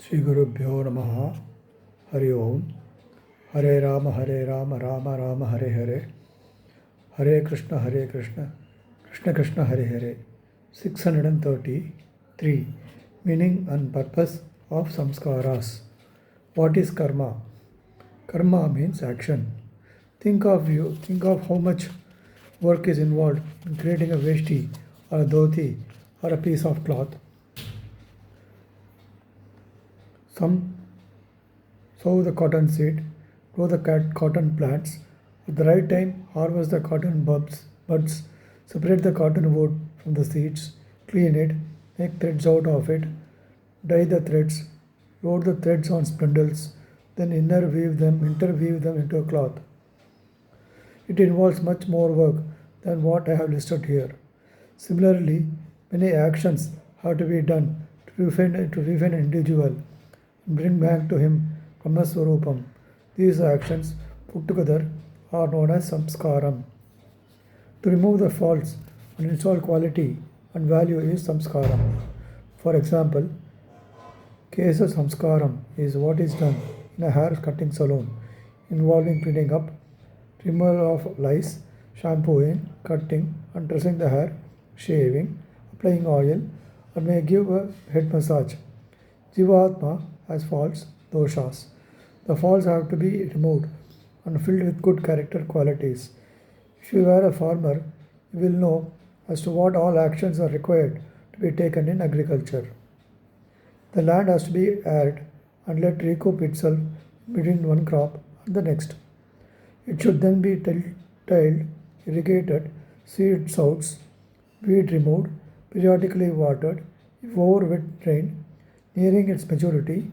Shri Gurubhyo Namaha. Hari Om. Hare Rama, Rama Rama, Hare Hare. Hare Krishna, Krishna Krishna, Hare Hare. 633. Meaning and purpose of samskaras. What is karma? Karma means action. Think of how much work is involved in creating a veshti or a dhoti or a piece of cloth. Some sow the cotton seed, grow the cotton plants, at the right time harvest the cotton buds, separate the cotton wood from the seeds, clean it, make threads out of it, dye the threads, load the threads on spindles, then interweave them into a cloth. It involves much more work than what I have listed here. Similarly, many actions have to be done to refine an individual and bring back to him Brahmaswarupam. These actions put together are known as samskaram. To remove the faults and install quality and value is samskaram. For example, Kesa samskaram is what is done in a hair cutting salon, involving cleaning up, removal of lice, shampooing, cutting, and dressing the hair, shaving, applying oil, or may give a head massage. Jivatma has faults, doshas. The faults have to be removed and filled with good character qualities. If you are a farmer, you will know as to what all actions are required to be taken in agriculture. The land has to be aired and let recoup itself between one crop and the next. It should then be tilled, irrigated, seed sowed, weed removed, periodically watered, if over wet rain, nearing its maturity,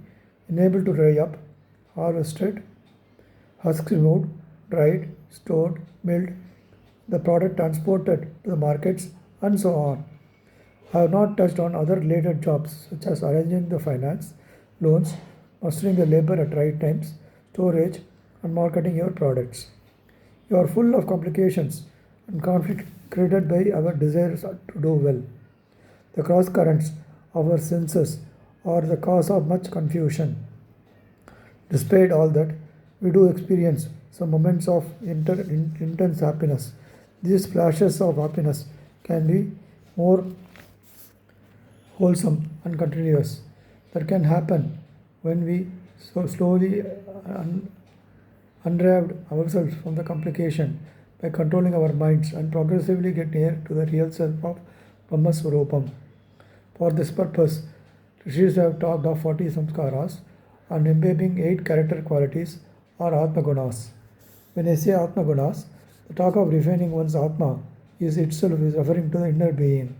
enabled to dry up, harvested, husks removed, dried, stored, milled, the product transported to the markets, and so on. I have not touched on other related jobs such as arranging the finance, loans, mustering the labor at right times, storage, and marketing your products. You are full of complications and conflict created by our desires to do well. The cross currents of our senses are the cause of much confusion. Despite all that, we do experience some moments of intense happiness. These flashes of happiness can be more wholesome and continuous. That can happen when we so slowly unwrap ourselves from the complication by controlling our minds and progressively get near to the real self of Brahmaswarupam. For this purpose, Rishis have talked of 40 samskaras and imbibing 8 character qualities or Atmagunas. When I say Atmagunas, the talk of refining one's Atma is itself is referring to the inner being.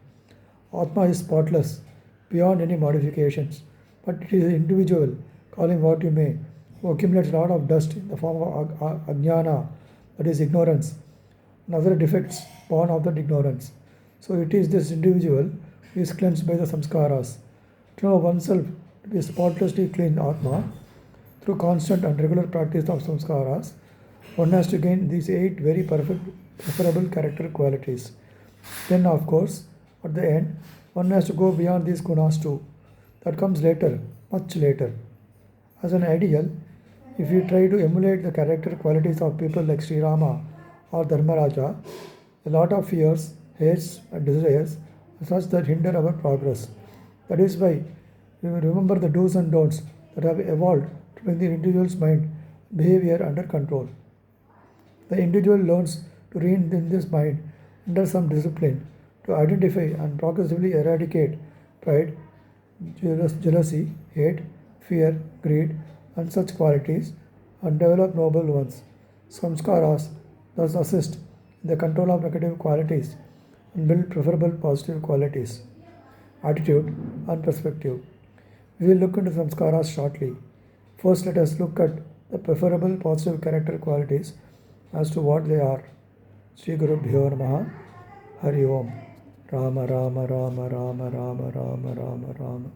Atma is spotless, beyond any modifications, but it is an individual, call him what you may, who accumulates a lot of dust in the form of ajnana, that is ignorance, and other defects born of that ignorance. So it is this individual who is cleansed by the samskaras. To know oneself to be spotlessly clean Atma, through constant and regular practice of samskaras, one has to gain these 8 very preferable character qualities. Then, of course, at the end, one has to go beyond these gunas too. That comes later, much later. As an ideal, if you try to emulate the character qualities of people like Sri Rama or Dharmaraja, a lot of fears, hates, and desires are such that hinder our progress. That is why we remember the do's and don'ts that have evolved to bring the individual's mind and behavior under control. The individual learns to rein in this mind under some discipline to identify and progressively eradicate pride, jealousy, hate, fear, greed, and such qualities and develop noble ones. Samskaras thus assist in the control of negative qualities and build preferable positive qualities, attitude, and perspective. We will look into samskaras shortly. First, let us look at the preferable positive character qualities as to what they are. Shri Gurubhyo Namaha. Hari Om. Rama Rama Rama Rama Rama Rama Rama Rama.